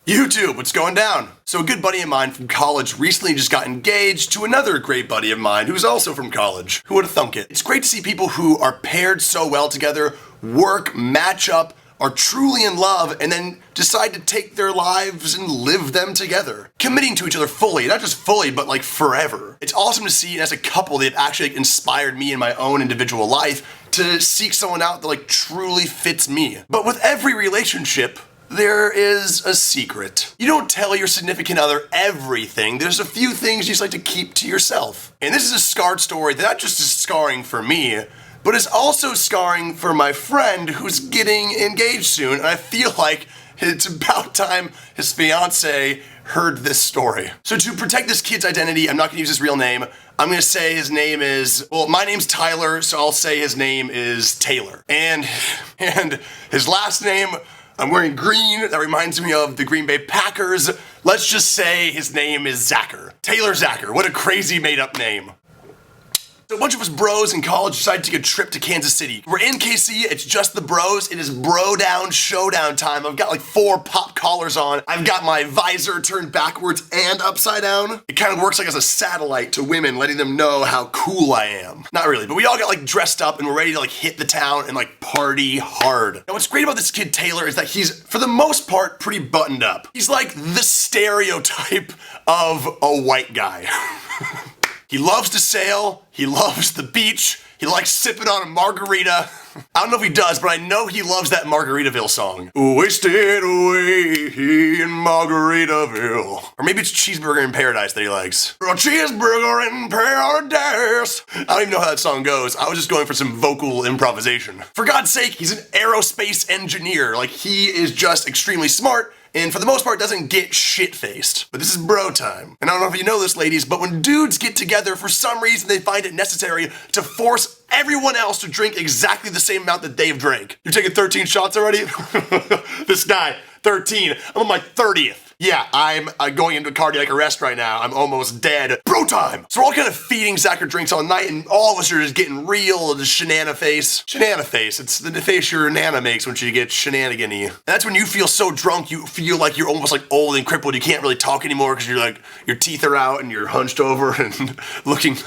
YouTube, what's going down? So a good buddy of mine from college recently just got engaged to another great buddy of mine who's also from college. Who would have thunk it? It's great to see people who are paired so well together, work, match up, are truly in love, and then decide to take their lives and live them together. Committing to each other fully, not just fully, but like forever. It's awesome to see, and as a couple, they've actually inspired me in my own individual life to seek someone out that like truly fits me. But with every relationship, there is a secret. You don't tell your significant other everything. There's a few things you just like to keep to yourself. And this is a scarred story that not just is scarring for me, but is also scarring for my friend who's getting engaged soon. And I feel like it's about time his fiance heard this story. So to protect this kid's identity, I'm not gonna use his real name. I'm gonna say his name is, well, my name's Tyler, so I'll say his name is Taylor. And his last name, I'm wearing green, that reminds me of the Green Bay Packers. Let's just say his name is Zacher. Taylor Zacher, what a crazy made up name. So a bunch of us bros in college decided to take a trip to Kansas City. We're in KC, it's just the bros, it is bro down, showdown time. I've got like 4 pop collars on. I've got my visor turned backwards and upside down. It kind of works like as a satellite to women, letting them know how cool I am. Not really, but we all got like dressed up and we're ready to like hit the town and like party hard. Now what's great about this kid Taylor is that he's, for the most part, pretty buttoned up. He's like the stereotype of a white guy. He loves to sail, he loves the beach, he likes sipping on a margarita. I don't know if he does, but I know he loves that Margaritaville song. Wasted away in Margaritaville. Or maybe it's Cheeseburger in Paradise that he likes. A cheeseburger in paradise. I don't even know how that song goes. I was just going for some vocal improvisation. For God's sake, he's an aerospace engineer. Like, he is just extremely smart, and for the most part doesn't get shit-faced. But this is bro time. And I don't know if you know this, ladies, but when dudes get together, for some reason they find it necessary to force everyone else to drink exactly the same amount that they've drank. You're taking 13 shots already? This guy, 13. I'm on my 30th. Yeah, I'm going into cardiac arrest right now. I'm almost dead. Bro time! So we're all kind of feeding Zacher drinks all night, and all of us are just getting real, just shenana face. Shenana face. It's the face your nana makes when she gets shenanigan-y. And that's when you feel so drunk, you feel like you're almost like old and crippled. You can't really talk anymore because you're like, your teeth are out and you're hunched over and looking,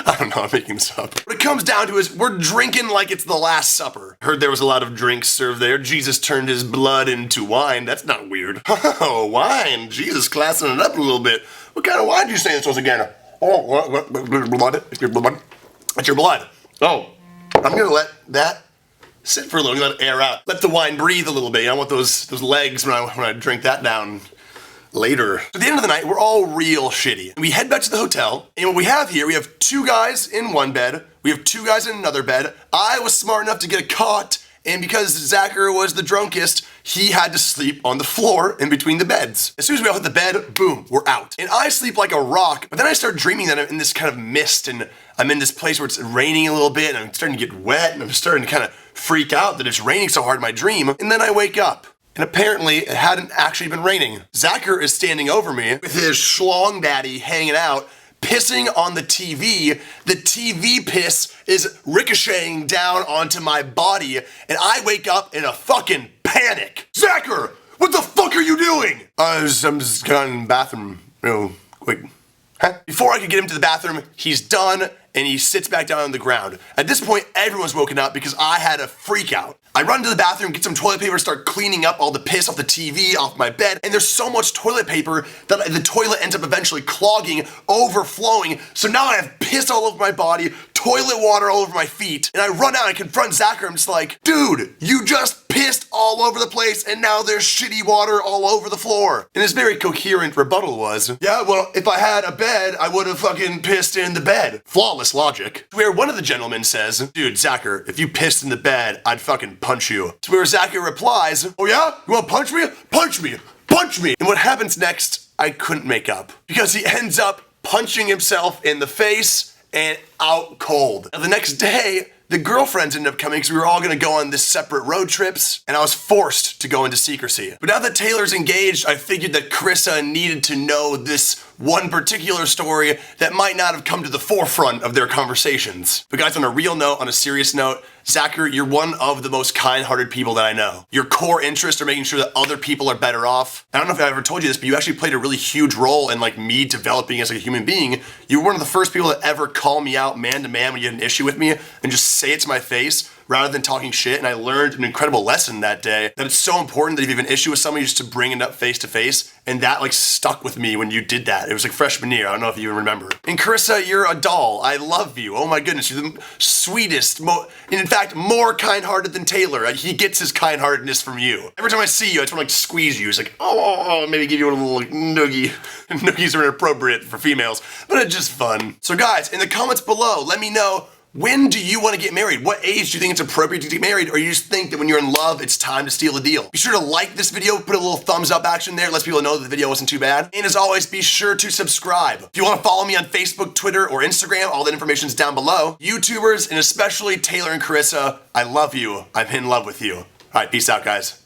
I don't know, I'm making this up. What it comes down to is we're drinking like it's the Last Supper. Heard there was a lot of drinks served there. Jesus turned his blood into wine. That's not weird. Oh, wine. Jesus, classing it up a little bit. What kind of wine do you say this was again? Oh, what blood? It's your blood. It's your blood. Oh, I'm gonna let that sit for a little, let it air out. Let the wine breathe a little bit. I want those legs when I drink that down later. So at the end of the night, we're all real shitty. And we head back to the hotel, and what we have here, we have 2 guys in one bed, we have 2 guys in another bed. I was smart enough to get a cot, and because Zacher was the drunkest, he had to sleep on the floor in between the beds. As soon as we all hit the bed, boom, we're out. And I sleep like a rock, but then I start dreaming that I'm in this kind of mist, and I'm in this place where it's raining a little bit, and I'm starting to get wet, and I'm starting to kind of freak out that it's raining so hard in my dream, and then I wake up. And apparently, it hadn't actually been raining. Zacher is standing over me with his schlong daddy hanging out, pissing on the TV. The TV piss is ricocheting down onto my body, and I wake up in a fucking panic. Zacher, what the fuck are you doing? I'm just going in the bathroom real quick. Huh? Before I could get him to the bathroom, he's done, and he sits back down on the ground. At this point, everyone's woken up because I had a freak out. I run to the bathroom, get some toilet paper, start cleaning up all the piss off the TV, off my bed, and there's so much toilet paper that the toilet ends up eventually clogging, overflowing, so now I have piss all over my body, toilet water all over my feet, and I run out and I confront Zacher. I'm just like, dude, you just pissed all over the place, and now there's shitty water all over the floor. And his very coherent rebuttal was, yeah, well, if I had a bed, I would have fucking pissed in the bed. Flawless logic. To where one of the gentlemen says, dude, Zacher, if you pissed in the bed, I'd fucking punch you. To where Zacher replies, oh yeah? You wanna punch me? Punch me! Punch me! And what happens next, I couldn't make up. Because he ends up punching himself in the face and out cold. Now, the next day, the girlfriends ended up coming because we were all gonna go on this separate road trips, and I was forced to go into secrecy. But now that Taylor's engaged, I figured that Carissa needed to know this one particular story that might not have come to the forefront of their conversations. But guys, on a real note, on a serious note, Zachary, you're one of the most kind-hearted people that I know. Your core interests are making sure that other people are better off. I don't know if I ever told you this, but you actually played a really huge role in like me developing as like a human being. You were one of the first people that ever call me out man to man when you had an issue with me and just say it to my face rather than talking shit. And I learned an incredible lesson that day, that it's so important that if you have an issue with somebody, just to bring it up face to face. And that like stuck with me when you did that. It was like freshman year. I don't know if you remember. And Carissa, you're a doll. I love you. Oh my goodness. You're the sweetest, and in fact, more kind-hearted than Taylor. He gets his kind-heartedness from you. Every time I see you, I just want to like squeeze you. It's like, oh, maybe give you a little like, noogie. Noogies are inappropriate for females, but it's just fun. So guys, in the comments below, let me know, when do you want to get married? What age do you think it's appropriate to get married? Or you just think that when you're in love, it's time to seal the deal? Be sure to like this video, put a little thumbs up action there, lets people know that the video wasn't too bad. And as always, be sure to subscribe. If you want to follow me on Facebook, Twitter, or Instagram, all that information is down below. YouTubers, and especially Taylor and Carissa, I love you. I'm in love with you. All right, peace out, guys.